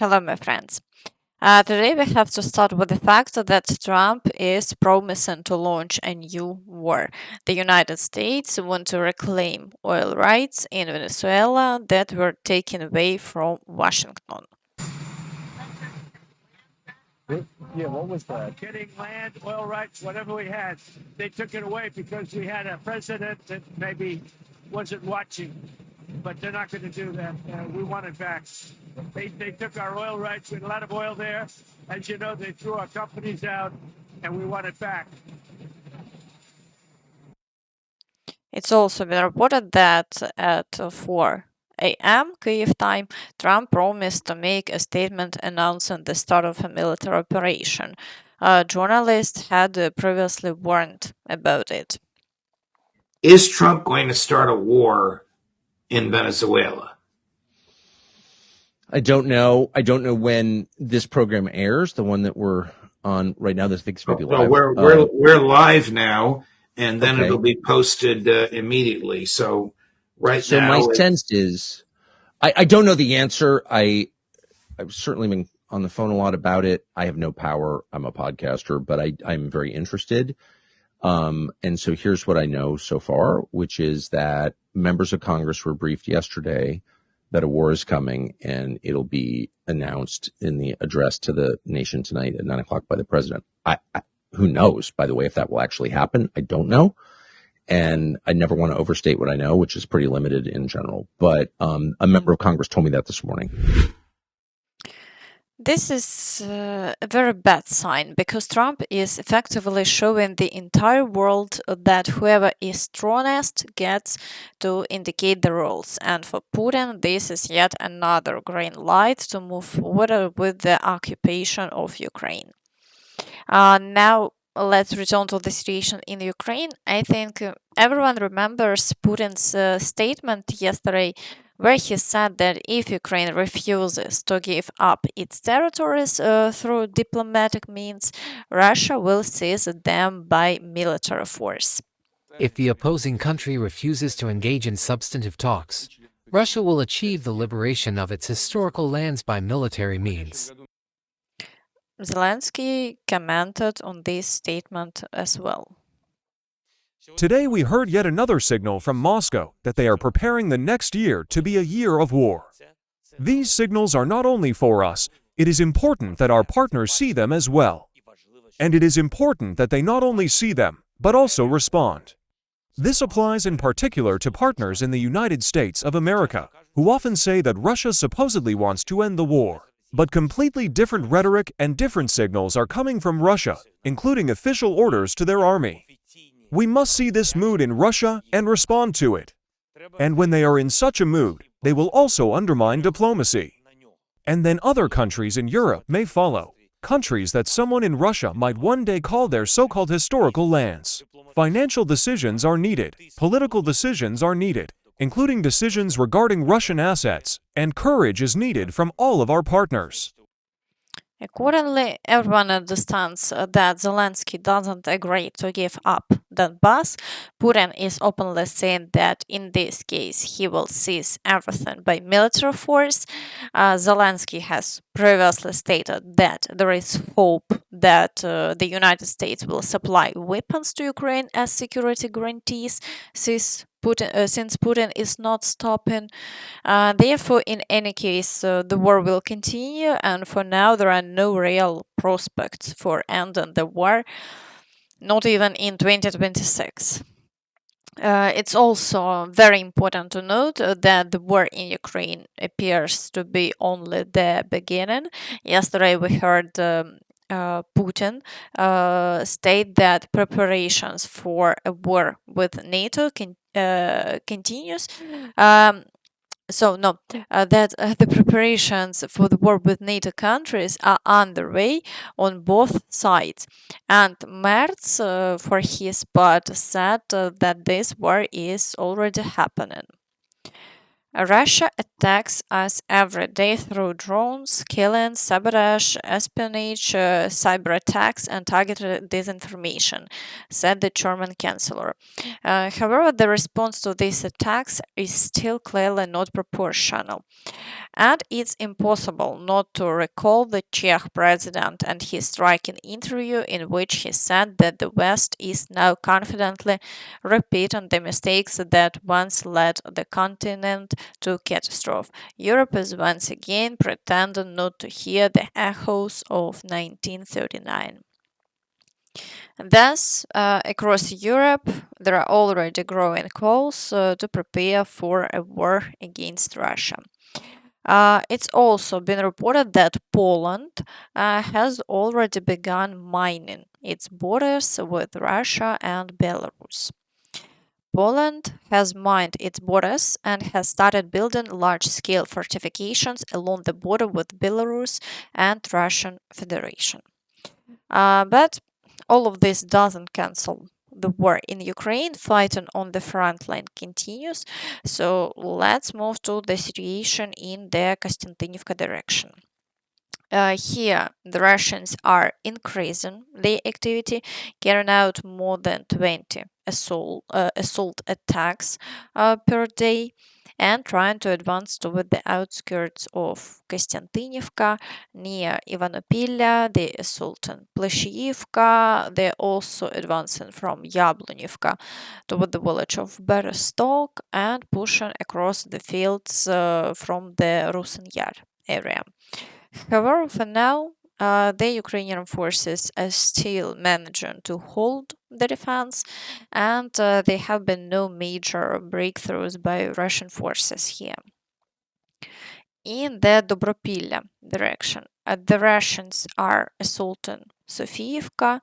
Hello, my friends. Today we have to start with the fact that Trump is promising to launch a new war. The United States want to reclaim oil rights in Venezuela that were taken away from Washington. Yeah, what was that? Getting land, oil rights, whatever we had. They took it away because we had a president that maybe wasn't watching, but they're not going to do that. We want it back. They took our oil rights. We had a lot of oil there. As you know, they threw our companies out, and we want it back. It's also been reported that at 4 a.m. Kyiv time, Trump promised to make a statement announcing the start of a military operation. Journalists had previously warned about it. Is Trump going to start a war in Venezuela? I don't know. I don't know when this program airs. The one that we're on right now. This thing's maybe live. We're live now, and then Okay. it'll be posted immediately. So So now, my sense is, I don't know the answer. I've certainly been on the phone a lot about it. I have no power. I'm a podcaster, but I'm very interested. And so here's what I know so far, which is that members of Congress were briefed yesterday that a war is coming, and it'll be announced in the address to the nation tonight at 9 o'clock by the president. Who knows, by the way, if that will actually happen? I don't know. And I never want to overstate what I know, which is pretty limited in general. But a member of Congress told me that this morning. This is a very bad sign because Trump is effectively showing the entire world that whoever is strongest gets to indicate the rules. And for Putin, this is yet another green light to move forward with the occupation of Ukraine. Now, let's return to the situation in Ukraine. I think everyone remembers Putin's statement yesterday where he said that if Ukraine refuses to give up its territories through diplomatic means, Russia will seize them by military force. If the opposing country refuses to engage in substantive talks, Russia will achieve the liberation of its historical lands by military means. Zelensky commented on this statement as well. Today we heard yet another signal from Moscow that they are preparing the next year to be a year of war. These signals are not only for us, it is important that our partners see them as well. And it is important that they not only see them, but also respond. This applies in particular to partners in the United States of America, who often say that Russia supposedly wants to end the war. But completely different rhetoric and different signals are coming from Russia, including official orders to their army. We must see this mood in Russia and respond to it. And when they are in such a mood, they will also undermine diplomacy. And then other countries in Europe may follow, countries that someone in Russia might one day call their so-called historical lands. Financial decisions are needed, political decisions are needed, including decisions regarding Russian assets, and courage is needed from all of our partners. Accordingly, everyone understands that Zelensky doesn't agree to give up Donbass. Putin is openly saying that in this case he will seize everything by military force. Zelensky has previously stated that there is hope that the United States will supply weapons to Ukraine as security guarantees since Putin is not stopping. Therefore, in any case, the war will continue, and for now there are no real prospects for ending the war, not even in 2026. It's also very important to note that the war in Ukraine appears to be only the beginning. Yesterday we heard Putin state that preparations for a war with NATO continues. That the preparations for the war with NATO countries are underway on both sides. And Merz, for his part, said that this war is already happening. Russia attacks us every day through drones, killings, sabotage, espionage, cyber attacks, and targeted disinformation, said the German chancellor. However, the response to these attacks is still clearly not proportional. And it's impossible not to recall the Czech president and his striking interview in which he said that the West is now confidently repeating the mistakes that once led the continent to catastrophe. Europe is once again pretending not to hear the echoes of 1939. Thus, across Europe, there are already growing calls to prepare for a war against Russia. It's also been reported that Poland has already begun mining its borders with Russia and Belarus. Poland has mined its borders and has started building large-scale fortifications along the border with Belarus and Russian Federation. But all of this doesn't cancel the war in Ukraine. Fighting on the front line continues. So let's move to the situation in the Kostiantynivka direction. Here, the Russians are increasing their activity, carrying out more than 20 assault attacks per day and trying to advance toward the outskirts of Kostiantynivka, near Ivanopillia. They assaulting Pleshiivka. They're also advancing from Yablonivka toward the village of Berestok and pushing across the fields from the Rusin area. However, for now, the Ukrainian forces are still managing to hold the defense, and there have been no major breakthroughs by Russian forces here. In the Dobropillia direction, the Russians are assaulting Sofiivka,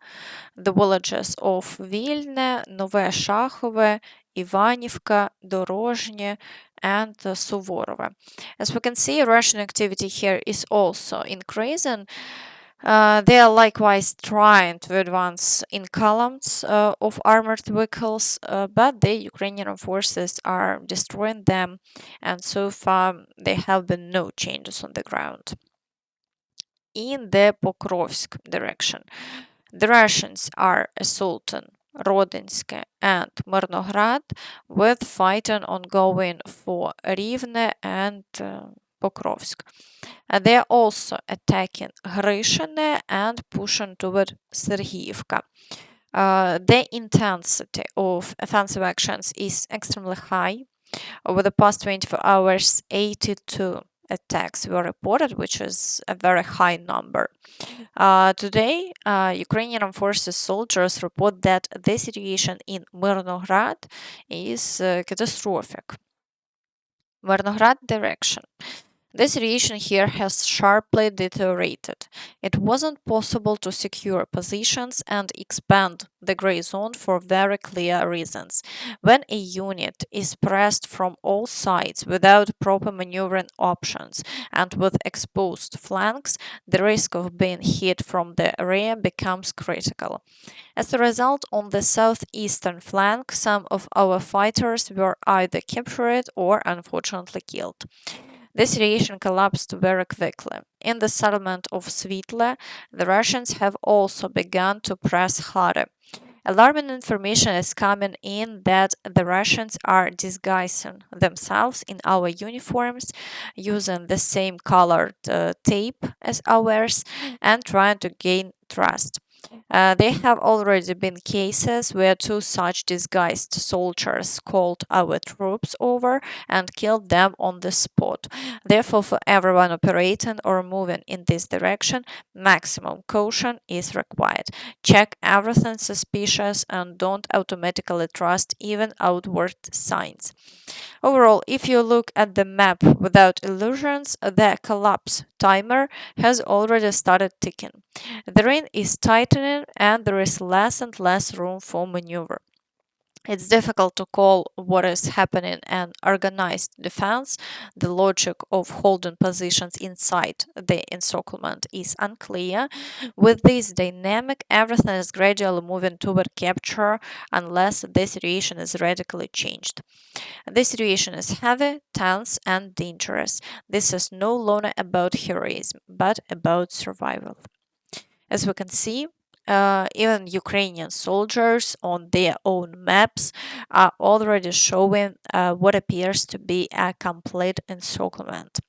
the villages of Vilne, Nove Shahove, Ivanivka, Dorozhny, and Suvorova. As we can see, Russian activity here is also increasing. They are likewise trying to advance in columns of armored vehicles, but the Ukrainian forces are destroying them, and so far there have been no changes on the ground. In the Pokrovsk direction, the Russians are assaulting Rodinsk and Myrnohrad, with fighting ongoing for Rivne and Pokrovsk. They are also attacking Hryshine and pushing toward Serhiivka. The intensity of offensive actions is extremely high. Over the past 24 hours, 82 attacks were reported, which is a very high number. Today, Ukrainian forces soldiers report that the situation in Myrnohrad is catastrophic. Myrnohrad direction. The situation here has sharply deteriorated. It wasn't possible to secure positions and expand the gray zone for very clear reasons. When a unit is pressed from all sides without proper maneuvering options and with exposed flanks, the risk of being hit from the rear becomes critical. As a result, on the southeastern flank, some of our fighters were either captured or unfortunately killed. The situation collapsed very quickly. In the settlement of Svitle, the Russians have also begun to press harder. Alarming information is coming in that the Russians are disguising themselves in our uniforms, using the same colored tape as ours, and trying to gain trust. There have already been cases where two such disguised soldiers called our troops over and killed them on the spot. Therefore, for everyone operating or moving in this direction, maximum caution is required. Check everything suspicious and don't automatically trust even outward signs. Overall, if you look at the map without illusions, the collapse timer has already started ticking. The rain is tightening and there is less and less room for maneuver. It's difficult to call what is happening an organized defense. The logic of holding positions inside the encirclement is unclear. With this dynamic, everything is gradually moving toward capture unless the situation is radically changed. The situation is heavy, tense, and dangerous. This is no longer about heroism, but about survival. As we can see, even Ukrainian soldiers on their own maps are already showing what appears to be a complete encirclement.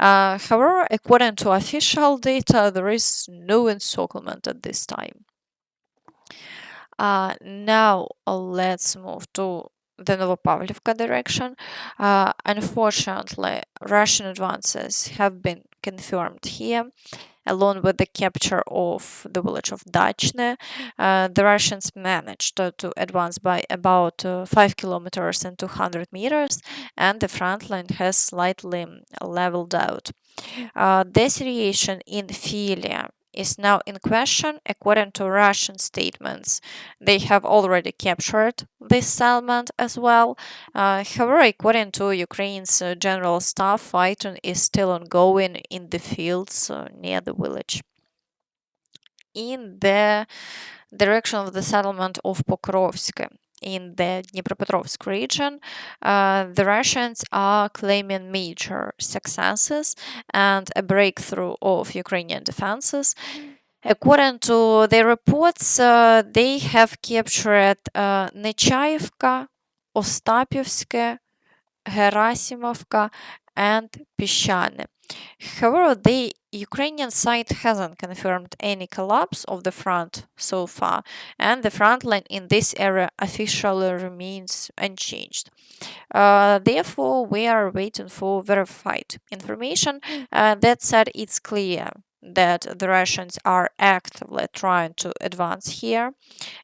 However, according to official data, there is no encirclement at this time. Now let's move to the Novopavlivka direction. Unfortunately, Russian advances have been confirmed here, along with the capture of the village of Dachne. The Russians managed to advance by about 5 kilometers and 200 meters, and the front line has slightly leveled out. The situation in Filia is now in question according to Russian statements. They have already captured this settlement as well. However, according to Ukraine's general staff, fighting is still ongoing in the fields near the village. In the direction of the settlement of Pokrovsk in the Dnipropetrovsk region, the Russians are claiming major successes and a breakthrough of Ukrainian defenses. According to their reports, they have captured Nechaevka, Ostapivske, Gerasimovka, and Pishane. However, the Ukrainian side hasn't confirmed any collapse of the front so far, and the front line in this area officially remains unchanged. Therefore, we are waiting for verified information. That said, it's clear that the Russians are actively trying to advance here,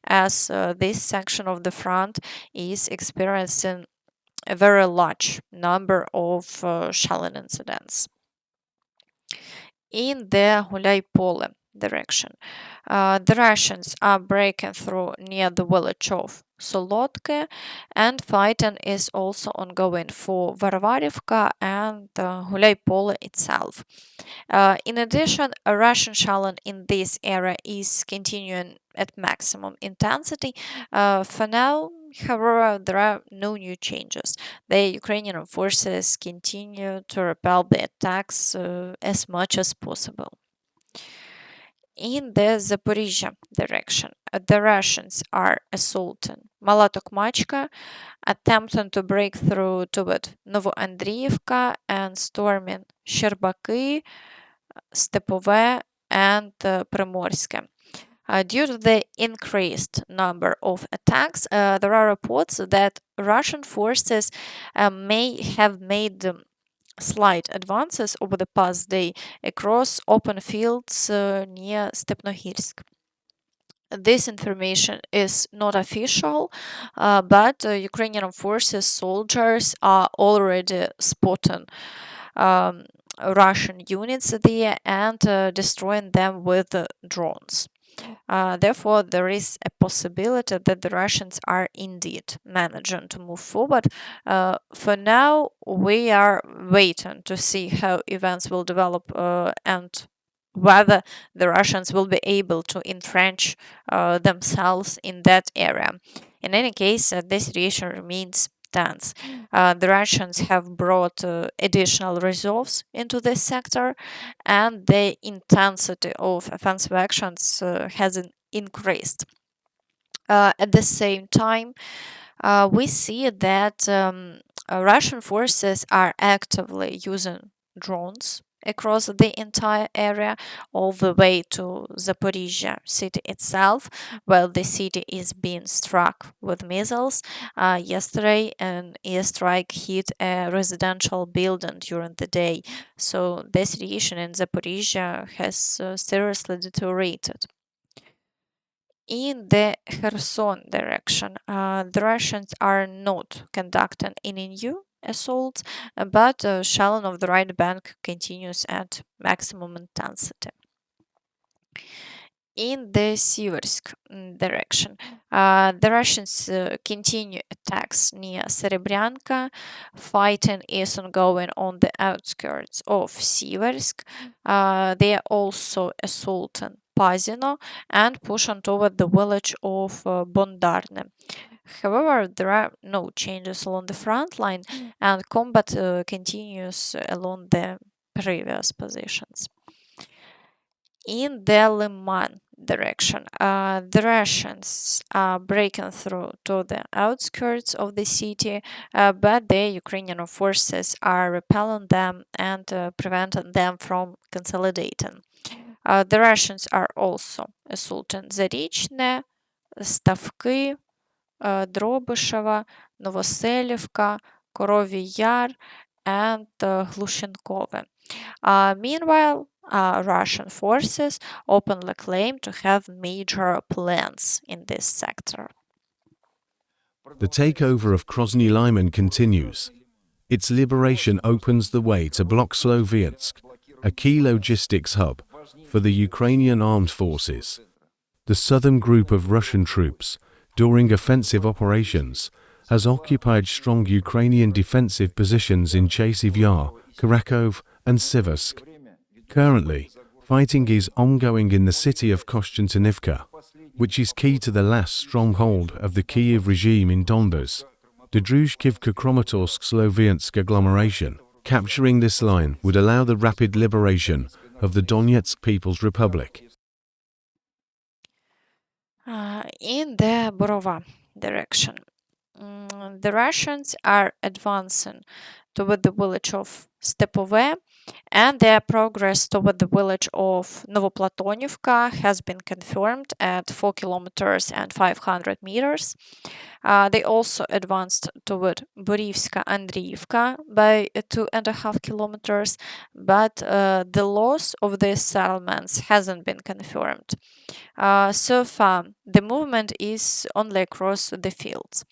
as this section of the front is experiencing a very large number of shelling incidents. In the Huliaipole direction, the Russians are breaking through near the village of Solotke, and fighting is also ongoing for Varvarivka and Huliaipole itself. In addition, a Russian shelling in this area is continuing at maximum intensity. For now, however, there are no new changes. The Ukrainian forces continue to repel the attacks as much as possible. In the Zaporizhzhia direction, the Russians are assaulting Malotokmachka, attempting to break through toward Novoandriivka and storming Sherbaki, Stepove, and Primorske. Due to the increased number of attacks, there are reports that Russian forces may have made slight advances over the past day across open fields near Stepnohirsk. This information is not official, but Ukrainian forces soldiers are already spotting Russian units there and destroying them with drones. Therefore, there is a possibility that the Russians are indeed managing to move forward. For now, we are waiting to see how events will develop and whether the Russians will be able to entrench themselves in that area. In any case, the situation remains tense. The Russians have brought additional reserves into this sector, and the intensity of offensive actions has increased. At the same time, we see that Russian forces are actively using drones across the entire area, all the way to Zaporizhzhia city itself, while the city is being struck with missiles. Yesterday, an airstrike hit a residential building during the day, so the situation in Zaporizhzhia has seriously deteriorated. In the Kherson direction, the Russians are not conducting any new assaults, but shelling of the right bank continues at maximum intensity. In the Siversk direction, the Russians continue attacks near Serebryanka. Fighting is ongoing on the outskirts of Siversk. They are also assaulting Pazino and push on toward the village of Bondarne. However, there are no changes along the front line, and combat continues along the previous positions. In the Lyman direction, the Russians are breaking through to the outskirts of the city, but the Ukrainian forces are repelling them and preventing them from consolidating. The Russians are also assaulting Zarychne, Stavky, Дробышева, Novoselivka, Korovy Yar, and Glushenkove. Meanwhile, Russian forces openly claim to have major plans in this sector. The takeover of Grozny Lyman continues. Its liberation opens the way to block Sloviansk, a key logistics hub for the Ukrainian armed forces. The southern group of Russian troops, during offensive operations, has occupied strong Ukrainian defensive positions in Chasiv Yar, Kharkov, and Siversk. Currently, fighting is ongoing in the city of Kostiantynivka, which is key to the last stronghold of the Kiev regime in Donbas, the Druzhkivka-Kramatorsk-Sloviansk agglomeration. Capturing this line would allow the rapid liberation of the Donetsk People's Republic. In the Borova direction, the Russians are advancing toward the village of Stepove, and their progress toward the village of Novoplatonivka has been confirmed at 4 kilometers and 500 meters. They also advanced toward Borivska Andriivka by 2.5 kilometers, but the loss of these settlements hasn't been confirmed. So far, the movement is only across the fields.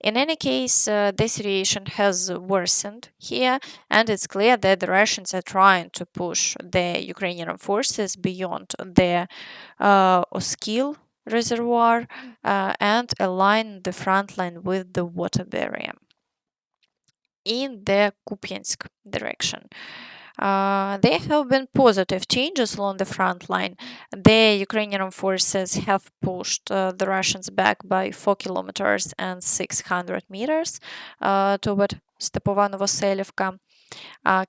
In any case, the situation has worsened here, and it's clear that the Russians are trying to push the Ukrainian forces beyond the Oskil reservoir and align the front line with the water barrier. In the Kupiansk direction, there have been positive changes along the front line. The Ukrainian forces have pushed the Russians back by 4 kilometers and 600 meters toward Stepova Novoselivka.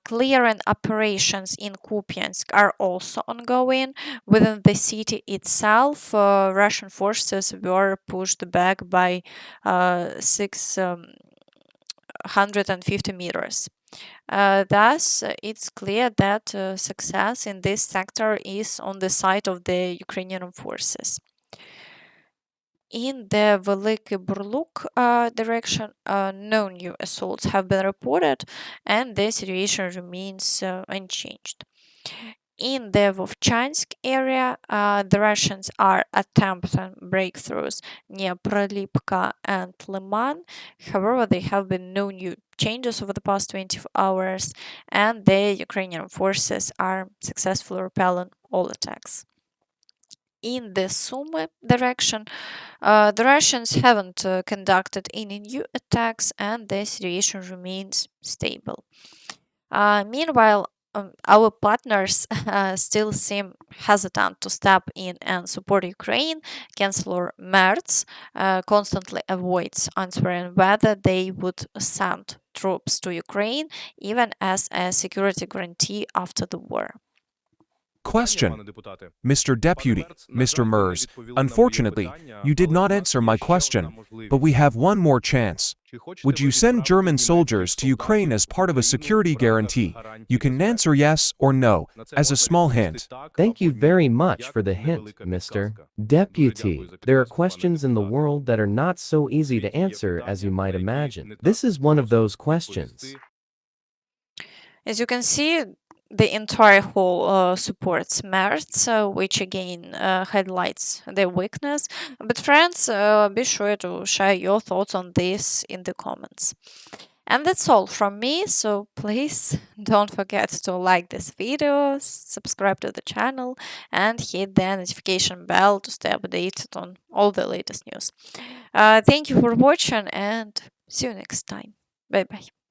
Clearing operations in Kupiansk are also ongoing. Within the city itself, Russian forces were pushed back by 650 meters. Thus, it's clear that success in this sector is on the side of the Ukrainian forces. In the Velykyi Burluk direction, no new assaults have been reported, and the situation remains unchanged. In the Vovchansk area, the Russians are attempting breakthroughs near Prolipka and Lyman. However, there have been no new changes over the past 24 hours, and the Ukrainian forces are successfully repelling all attacks. In the Sumy direction, the Russians haven't conducted any new attacks, and the situation remains stable. Meanwhile, our partners still seem hesitant to step in and support Ukraine. Chancellor Merz constantly avoids answering whether they would send troops to Ukraine, even as a security guarantee after the war. Question. Mr. Deputy, Mr. Merz, unfortunately, you did not answer my question, but we have one more chance. Would you send German soldiers to Ukraine as part of a security guarantee? You can answer yes or no, as a small hint. Thank you very much for the hint, Mr. Deputy. There are questions in the world that are not so easy to answer as you might imagine. This is one of those questions. As you can see, the entire hall supports Merz, which again highlights their weakness. But friends, be sure to share your thoughts on this in the comments. And that's all from me, so please don't forget to like this video, subscribe to the channel, and hit the notification bell to stay updated on all the latest news. Thank you for watching, and see you next time. Bye bye.